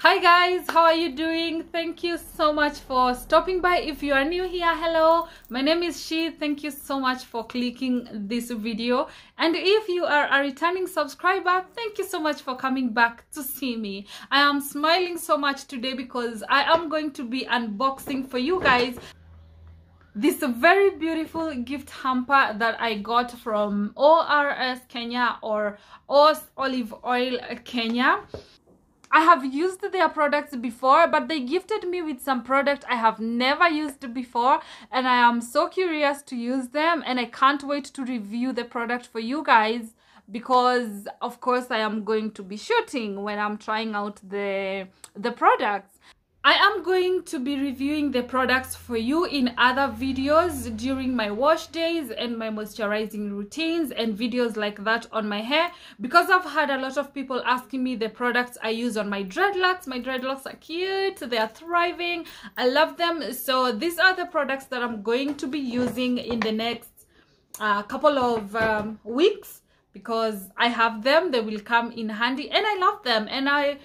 Hi guys, how are you doing? Thank you so much for stopping by. If you are new here, hello, my name is She. Thank you so much for clicking this video, and if you are a returning subscriber, thank you so much for coming back to see me. I am smiling so much today because I am going to be unboxing for you guys this very beautiful gift hamper that I got from ORS Kenya, or Ors Olive Oil Kenya. I have used their products before, but they gifted me with some product I have never used before, and I am so curious to use them, and I can't wait to review the product for you guys, because of course I am going to be shooting when I'm trying out the products. I am going to be reviewing the products for you in other videos during my wash days and my moisturizing routines and videos like that on my hair, because I've had a lot of people asking me the products I use on my dreadlocks. My dreadlocks are cute, they are thriving, I love them. So these are the products that I'm going to be using in the next couple of weeks, because I have them, they will come in handy, and I love them, and I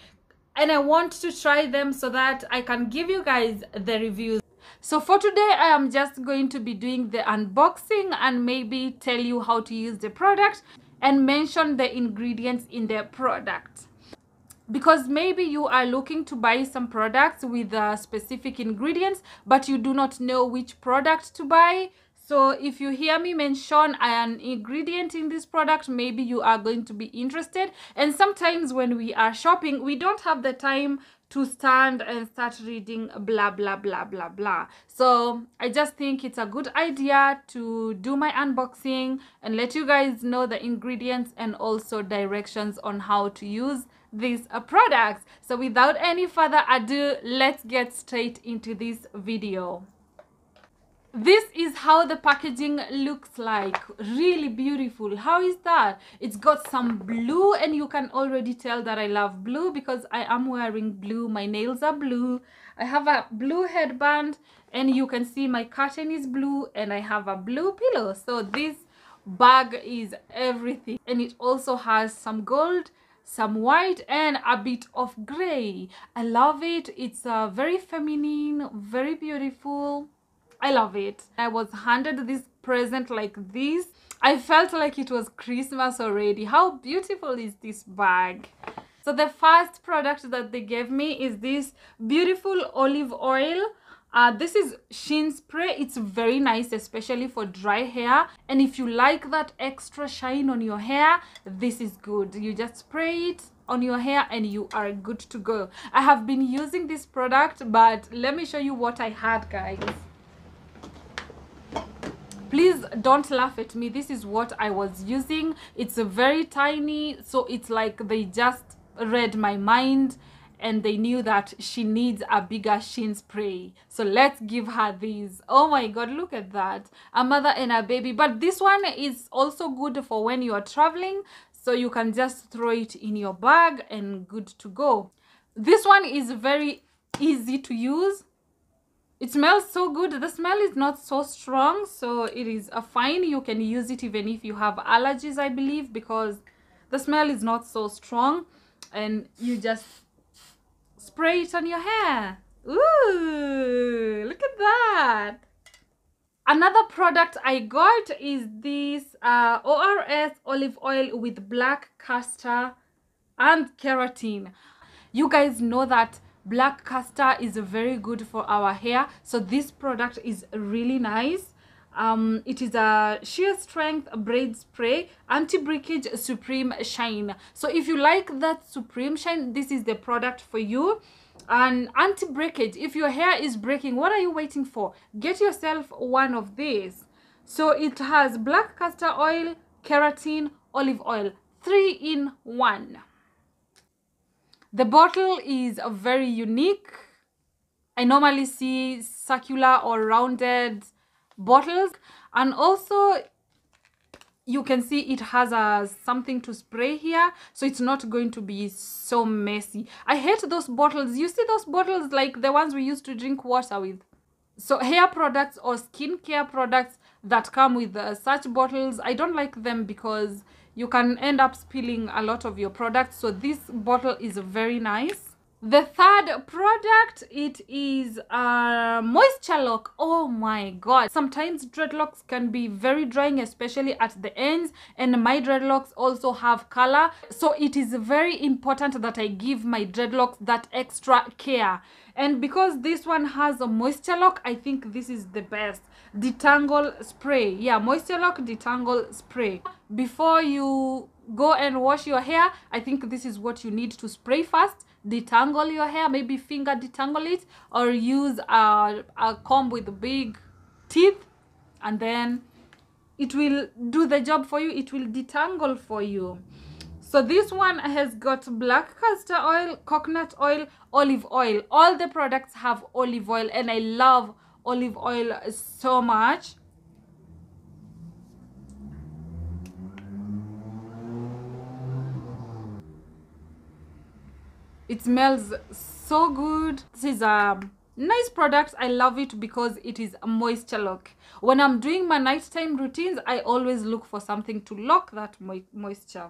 want to try them so that I can give you guys the reviews. So for today, I am just going to be doing the unboxing and maybe tell you how to use the product and mention the ingredients in the product. Because maybe you are looking to buy some products with specific ingredients, but you do not know which product to buy. So if you hear me mention an ingredient in this product, maybe you are going to be interested. And sometimes when we are shopping, we don't have the time to stand and start reading blah blah blah blah blah. So I just think it's a good idea to do my unboxing and let you guys know the ingredients and also directions on how to use these products. So without any further ado, let's get straight into this video. This is how the packaging looks like. Really beautiful. How is that? It's got some blue, and you can already tell that I love blue because I am wearing blue. My nails are blue. I have a blue headband, and you can see my curtain is blue, and I have a blue pillow. So this bag is everything, and it also has some gold, some white, and a bit of gray. I love it. It's very feminine, very beautiful. I love it. I was handed this present like this. I felt like it was Christmas already. How beautiful is this bag? So the first product that they gave me is this beautiful olive oil. This is Shin Spray. It's very nice, especially for dry hair. And if you like that extra shine on your hair, this is good. You just spray it on your hair and you are good to go. I have been using this product, but let me show you what I had, guys. Please don't laugh at me. This is what I was using. It's very tiny, so it's like they just read my mind and they knew that she needs a bigger Shin Spray. So let's give her these. Oh my god, look at that. A mother and a baby. But this one is also good for when you are traveling, so you can just throw it in your bag and good to go. This one is very easy to use. It smells so good. The smell is not so strong, so it is fine. You can use it even if you have allergies, I believe, because the smell is not so strong, and you just spray it on your hair. Ooh, look at that. Another product I got is this ORS olive oil with black castor and keratin. You guys know that black castor is very good for our hair, so this product is really nice. It is a sheer strength braid spray, anti-breakage supreme shine. So if you like that supreme shine, this is the product for you. And anti-breakage, if your hair is breaking, what are you waiting for? Get yourself one of these. So it has black castor oil, keratin, olive oil, 3 in 1. The bottle is very unique. I normally see circular or rounded bottles, and also you can see it has something to spray here, so it's not going to be so messy. I hate those bottles. You see those bottles like the ones we used to drink water with? So hair products or skincare products that come with such bottles, I don't like them because you can end up spilling a lot of your products. So this bottle is very nice. The third product, it is moisture lock. Oh my god, sometimes dreadlocks can be very drying, especially at the ends, and my dreadlocks also have color, so it is very important that I give my dreadlocks that extra care. And because this one has a moisture lock, I think this is the best. Detangle spray. Yeah, moisture lock detangle spray. Before you go and wash your hair, I think this is what you need to spray first. Detangle your hair, maybe finger detangle it, or use a comb with big teeth, and then it will do the job for you. It will detangle for you. So this one has got black castor oil, coconut oil, olive oil. All the products have olive oil, and I love olive oil so much. It smells so good. This is a nice product. I love it because it is a moisture lock. When I'm doing my nighttime routines, I always look for something to lock that moisture.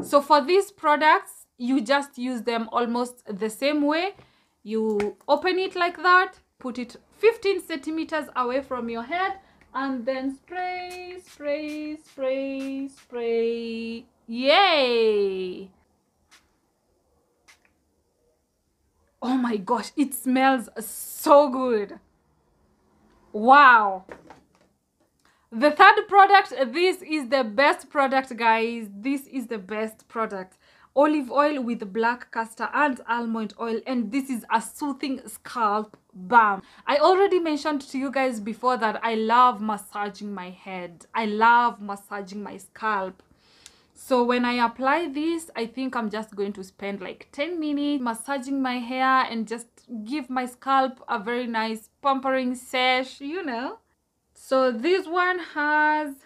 So for these products, you just use them almost the same way. You open it like that, put it 15 centimeters away from your head, and then spray, spray, spray, spray. Yay! Oh my gosh, it smells so good. Wow. The third product, this is the best product, guys. This is the best product. Olive oil with black castor and almond oil, and this is a soothing scalp balm. I already mentioned to you guys before that I love massaging my head. I love massaging my scalp. So when I apply this, I think I'm just going to spend like 10 minutes massaging my hair and just give my scalp a very nice pampering sesh, you know. So this one has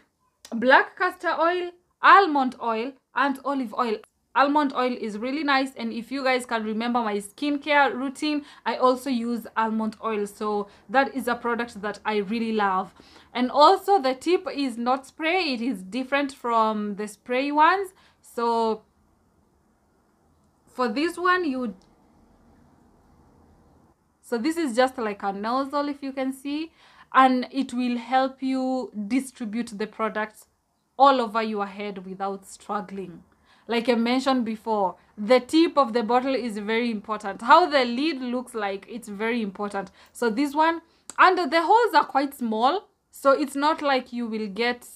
black castor oil, almond oil, and olive oil. Almond oil is really nice, and if you guys can remember my skincare routine, I also use almond oil, so that is a product that I really love. And also the tip is not spray, it is different from the spray ones. So for this one, so this is just like a nozzle, if you can see, and it will help you distribute the products all over your head without struggling. Like I mentioned before, the tip of the bottle is very important. How the lid looks like, it's very important. So this one, and the holes are quite small, so it's not like you will get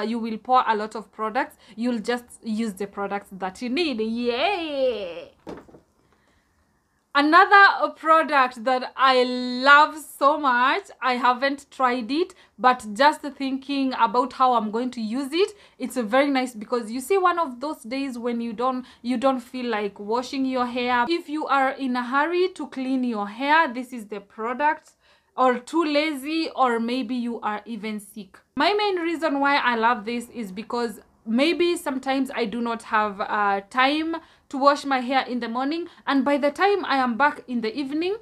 you will pour a lot of products. You'll just use the products that you need. Yay! Another product that I love so much, I haven't tried it, but just thinking about how I'm going to use it, it's very nice because you see, one of those days when you don't feel like washing your hair. If you are in a hurry to clean your hair, this is the product. Or too lazy, or maybe you are even sick. My main reason why I love this is because maybe sometimes I do not have time to wash my hair in the morning, and by the time I am back in the evening,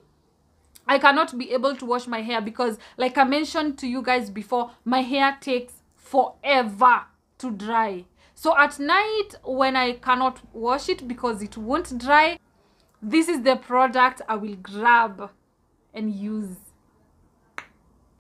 I cannot be able to wash my hair because, like I mentioned to you guys before, my hair takes forever to dry. So at night, when I cannot wash it because it won't dry, this is the product I will grab and use.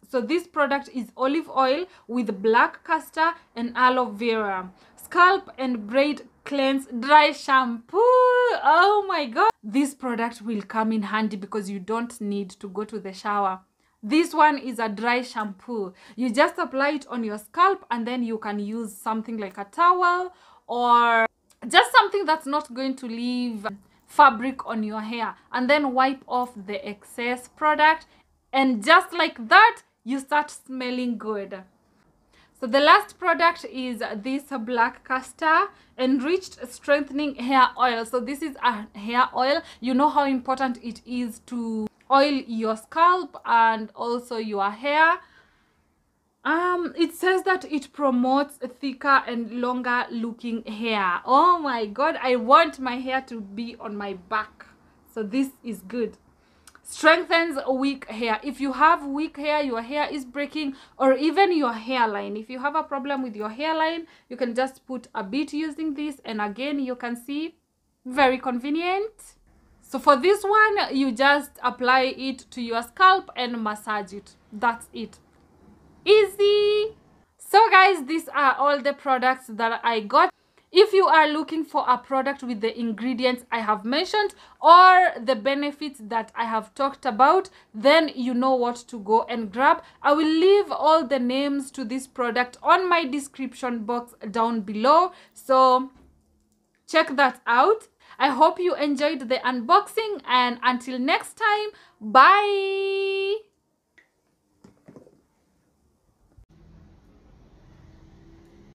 So this product is olive oil with black castor and aloe vera. Scalp and braid cleanse dry shampoo. Oh my god. This product will come in handy because you don't need to go to the shower. This one is a dry shampoo. You just apply it on your scalp, and then you can use something like a towel or just something that's not going to leave fabric on your hair, and then wipe off the excess product, and just like that, you start smelling good. So the last product is this black castor enriched strengthening hair oil. So this is a hair oil. You know how important it is to oil your scalp and also your hair. It says that it promotes thicker and longer looking hair. Oh my god, I want my hair to be on my back. So this is good. Strengthens weak hair. If you have weak hair, your hair is breaking, or even your hairline, if you have a problem with your hairline, you can just put a bit using this, and again, you can see, very convenient. So for this one, you just apply it to your scalp and massage it. That's it. Easy. So guys, these are all the products that I got. If you are looking for a product with the ingredients I have mentioned or the benefits that I have talked about, then you know what to go and grab. I will leave all the names to this product on my description box down below, so check that out. I hope you enjoyed the unboxing, and until next time, bye.